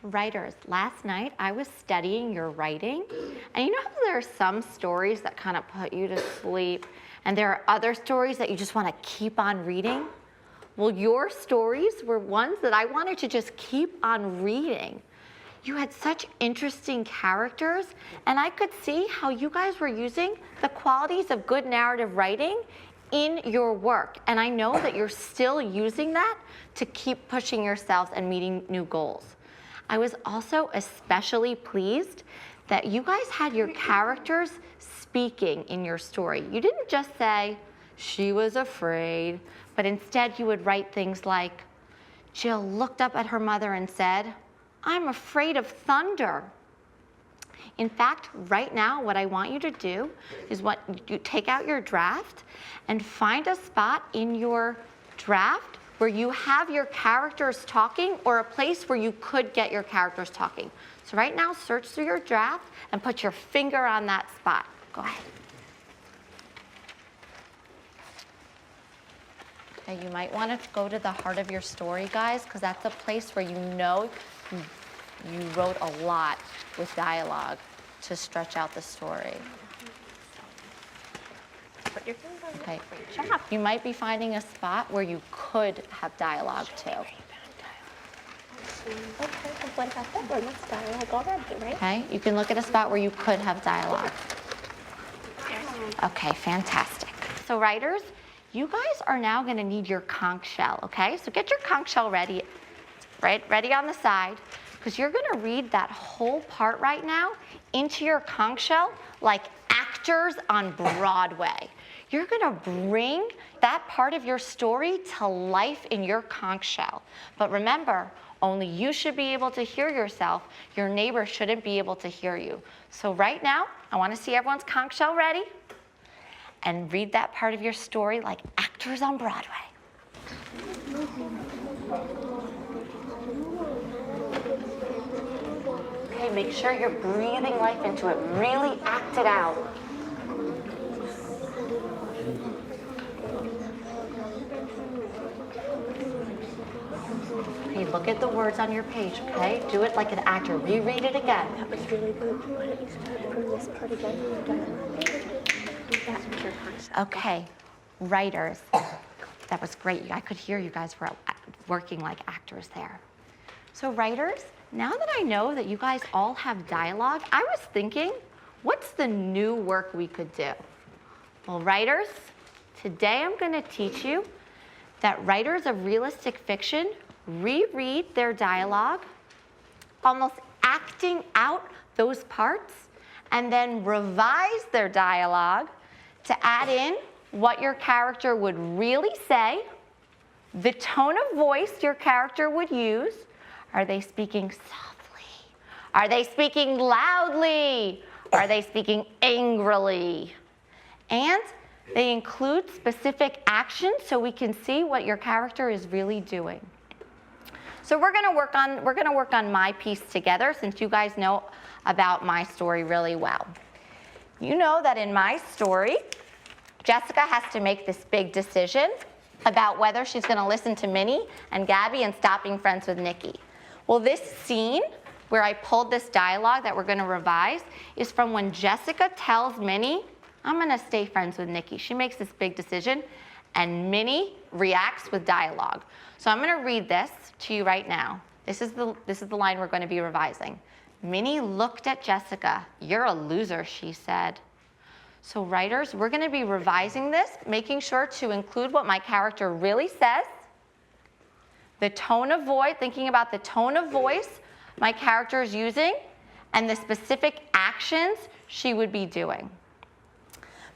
Writers, last night I was studying your writing, and you know how there are some stories that kind of put you to sleep, and there are other stories that you just want to keep on reading? Well, your stories were ones that I wanted to just keep on reading. You had such interesting characters, and I could see how you guys were using the qualities of good narrative writing in your work. And I know that you're still using that to keep pushing yourselves and meeting new goals. I was also especially pleased that you guys had your characters speaking in your story. You didn't just say, she was afraid, but instead you would write things like, Jill looked up at her mother and said, I'm afraid of thunder. In fact, right now, what I want you to do is you take out your draft and find a spot in your draft where you have your characters talking, or a place where you could get your characters talking. So right now, search through your draft and put your finger on that spot. Go ahead. Okay, you might want to go to the heart of your story, guys, because that's a place where you know you wrote a lot with dialogue to stretch out the story. Put your finger on Okay. Great job. You might be finding a spot where you could have dialogue too. Okay, what about that one? That's dialogue already, right? Okay, you can look at a spot where you could have dialogue. Okay, fantastic. So writers, you guys are now going to need your conch shell, okay? So get your conch shell ready, right? Ready on the side, because you're going to read that whole part right now into your conch shell like actors on Broadway. You're going to bring that part of your story to life in your conch shell. But remember, only you should be able to hear yourself. Your neighbor shouldn't be able to hear you. So right now, I want to see everyone's conch shell ready. And read that part of your story like actors on Broadway. Okay, make sure you're breathing life into it. Really act it out. Okay, look at the words on your page, okay? Do it like an actor. Reread it again. That was really good. Why don't you start from this part again? Okay, writers. That was great. I could hear you guys were working like actors there. So writers, now that I know that you guys all have dialogue, I was thinking, what's the new work we could do? Well, writers, today I'm going to teach you that writers of realistic fiction reread their dialogue, almost acting out those parts, and then revise their dialogue to add in what your character would really say, the tone of voice your character would use. Are they speaking softly? Are they speaking loudly? Are they speaking angrily? And they include specific actions so we can see what your character is really doing. So we're going to work on my piece together, since you guys know about my story really well. You know that in my story, Jessica has to make this big decision about whether she's going to listen to Minnie and Gabby and stop being friends with Nikki. Well, this scene where I pulled this dialogue that we're going to revise is from when Jessica tells Minnie, I'm going to stay friends with Nikki. She makes this big decision, and Minnie reacts with dialogue. So I'm going to read this to you right now. This is the line we're going to be revising. Minnie looked at Jessica. You're a loser, she said. So writers, we're going to be revising this, making sure to include what my character really says, the tone of voice, thinking about the tone of voice my character is using, and the specific actions she would be doing.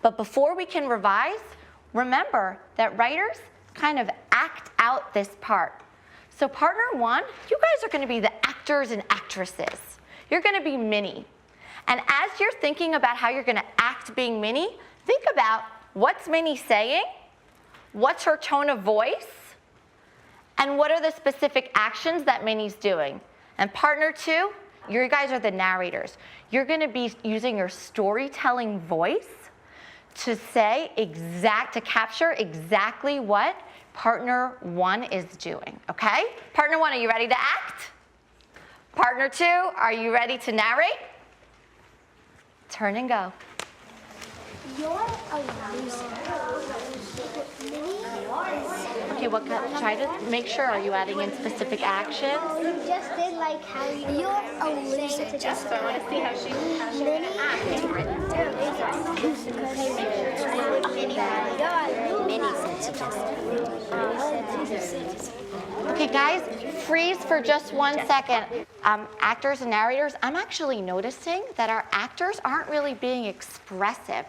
But before we can revise, remember that writers kind of act out this part. So partner one, you guys are going to be the actors and actresses. You're going to be Minnie. And as you're thinking about how you're going to act being Minnie, think about what's Minnie saying, what's her tone of voice, and what are the specific actions that Minnie's doing. And partner two, you guys are the narrators. You're going to be using your storytelling voice to capture exactly what partner one is doing, okay? Partner one, are you ready to act? Partner 2, are you ready to narrate? Turn and go. You're a loser. Okay, try to make sure, are you adding in specific actions? You just did like how you're a loser to Jessica. I want to see how she Okay, guys, freeze for just 1 second. Actors and narrators, I'm actually noticing that our actors aren't really being expressive.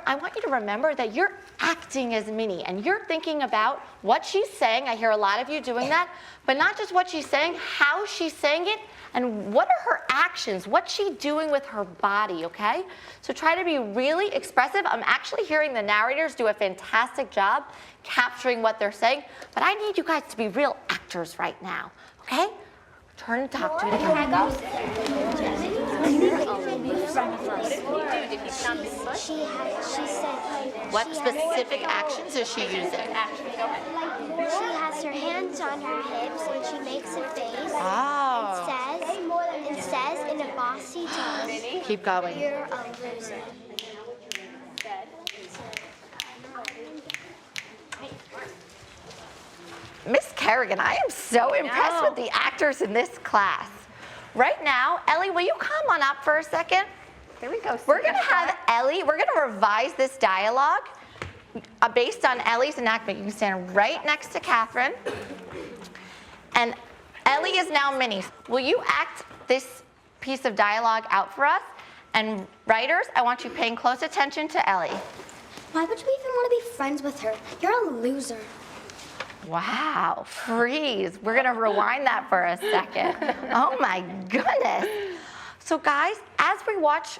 I want you to remember that you're acting as Minnie and you're thinking about what she's saying. I hear a lot of you doing that, but not just what she's saying, how she's saying it, and what are her actions? What's she doing with her body, okay? So try to be really expressive. I'm actually hearing the narrators do a fantastic job capturing what they're saying, but I need you guys to be real actors right now, okay? Turn and talk to it again. She said. What specific actions is she using? She has her hands on her hips and she makes a face. Oh. It says in a bossy tone. Keep going. You're a loser. Miss Kerrigan, I am so impressed with the actors in this class. Right now, Ellie, will you come on up for a second? Here we go. We're going to have Ellie, we're going to revise this dialogue based on Ellie's enactment. You can stand right next to Catherine. And Ellie is now Minnie. Will you act this piece of dialogue out for us? And writers, I want you paying close attention to Ellie. Why would you even want to be friends with her? You're a loser. Wow, freeze. We're going to rewind that for a second. Oh my goodness. So guys, as we watch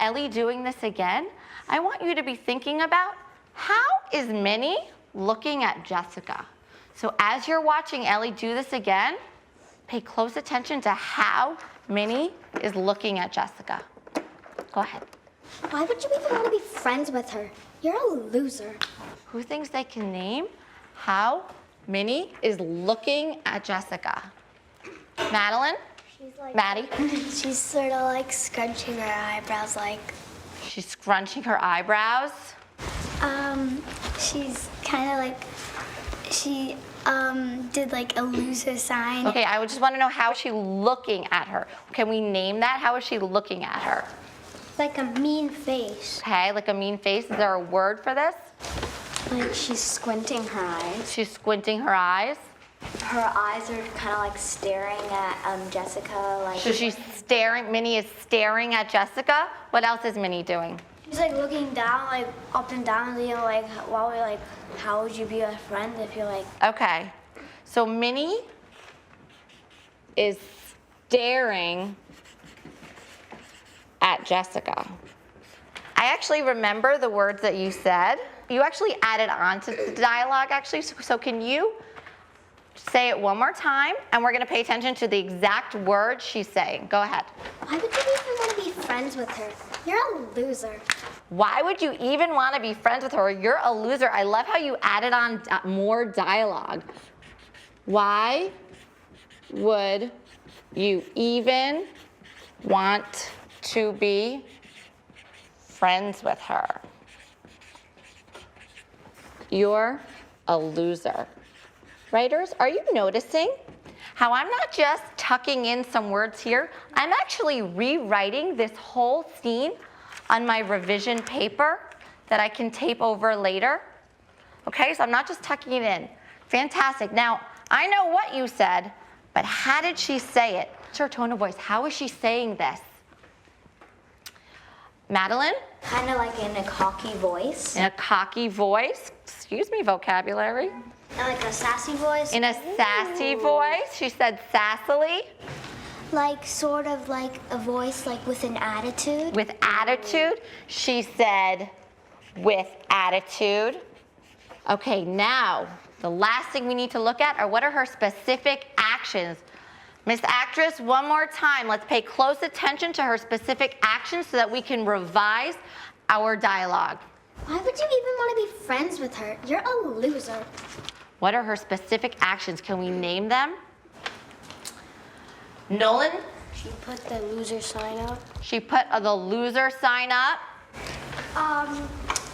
Ellie doing this again, I want you to be thinking about how is Minnie looking at Jessica? So as you're watching Ellie do this again, pay close attention to how Minnie is looking at Jessica. Go ahead. Why would you even want to be friends with her? You're a loser. Who thinks they can name how Minnie is looking at Jessica? Madeline? She's like, Maddie? she's sort of like scrunching her eyebrows like. She's scrunching her eyebrows. She's kind of like, she did like a loser sign. Okay, I would just want to know how is she looking at her? Can we name that? How is she looking at her? Like a mean face. Okay, like a mean face. Is there a word for this? Like she's squinting her eyes. She's squinting her eyes. Her eyes are kind of like staring at Jessica. Like So she's staring, Minnie is staring at Jessica. What else is Minnie doing? She's like looking down, like up and down, you know, like while we're like, how would you be a friend if you're like. Okay, so Minnie is staring at Jessica. I actually remember the words that you said. You actually added on to the dialogue, actually. So can you say it one more time? And we're going to pay attention to the exact words she's saying. Go ahead. Why would you even want to be friends with her? You're a loser. Why would you even want to be friends with her? You're a loser. I love how you added on more dialogue. Why would you even want to be friends with her? You're a loser. Writers, are you noticing how I'm not just tucking in some words here? I'm actually rewriting this whole scene on my revision paper that I can tape over later. Okay, so I'm not just tucking it in. Fantastic. Now, I know what you said, but how did she say it? What's her tone of voice? How is she saying this? Madeline? kind of like in a cocky voice. In a cocky voice. Excuse me, vocabulary. Like a sassy voice? In a sassy voice. She said sassily. Like sort of like a voice like with an attitude? With attitude. She said with attitude. Okay, now the last thing we need to look at are what are her specific actions. Miss Actress, one more time. Let's pay close attention to her specific actions so that we can revise our dialogue. Why would you even want to be friends with her? You're a loser. What are her specific actions? Can we name them? Nolan, She put the loser sign up. she put the loser sign up.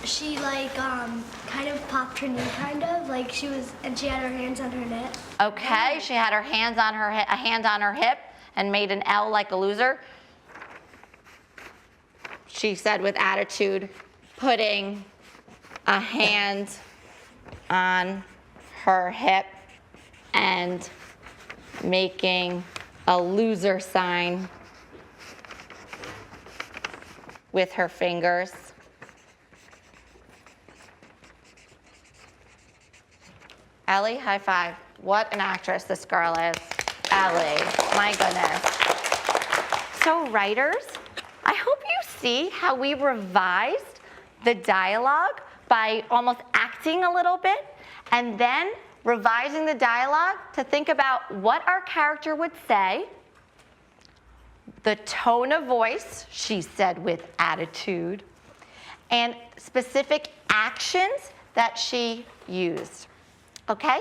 She kind of popped her knee, and she had her hands on her neck. Okay, she had her hands on her a hand on her hip and made an L like a loser. She said with attitude, putting a hand on her hip and making a loser sign with her fingers. Ellie, high five. What an actress this girl is. Ellie, my goodness. So writers, I hope you see how we revised the dialogue by almost acting a little bit and then revising the dialogue to think about what our character would say, the tone of voice, she said with attitude, and specific actions that she used. Okay?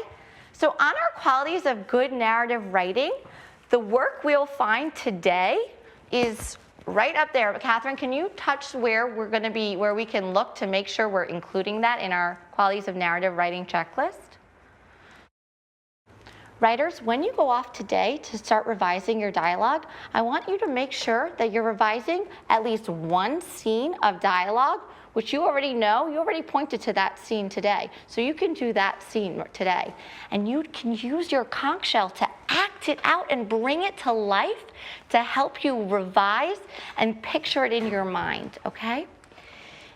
So on our qualities of good narrative writing, the work we'll find today is right up there. Catherine, can you touch where where we can look to make sure we're including that in our qualities of narrative writing checklist? Writers, when you go off today to start revising your dialogue, I want you to make sure that you're revising at least one scene of dialogue, which you already know. You already pointed to that scene today. So you can do that scene today. And you can use your conch shell to act it out and bring it to life to help you revise and picture it in your mind, okay?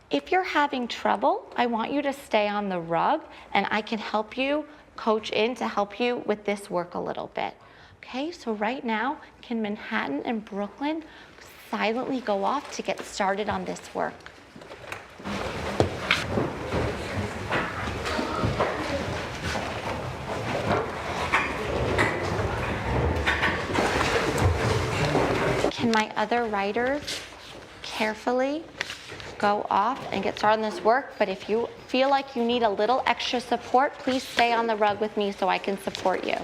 If you're having trouble, I want you to stay on the rug and I can help you coach in to help you with this work a little bit. Okay, so right now, can Manhattan and Brooklyn silently go off to get started on this work? Can my other writers carefully go off and get started on this work? But if you feel like you need a little extra support, please stay on the rug with me so I can support you.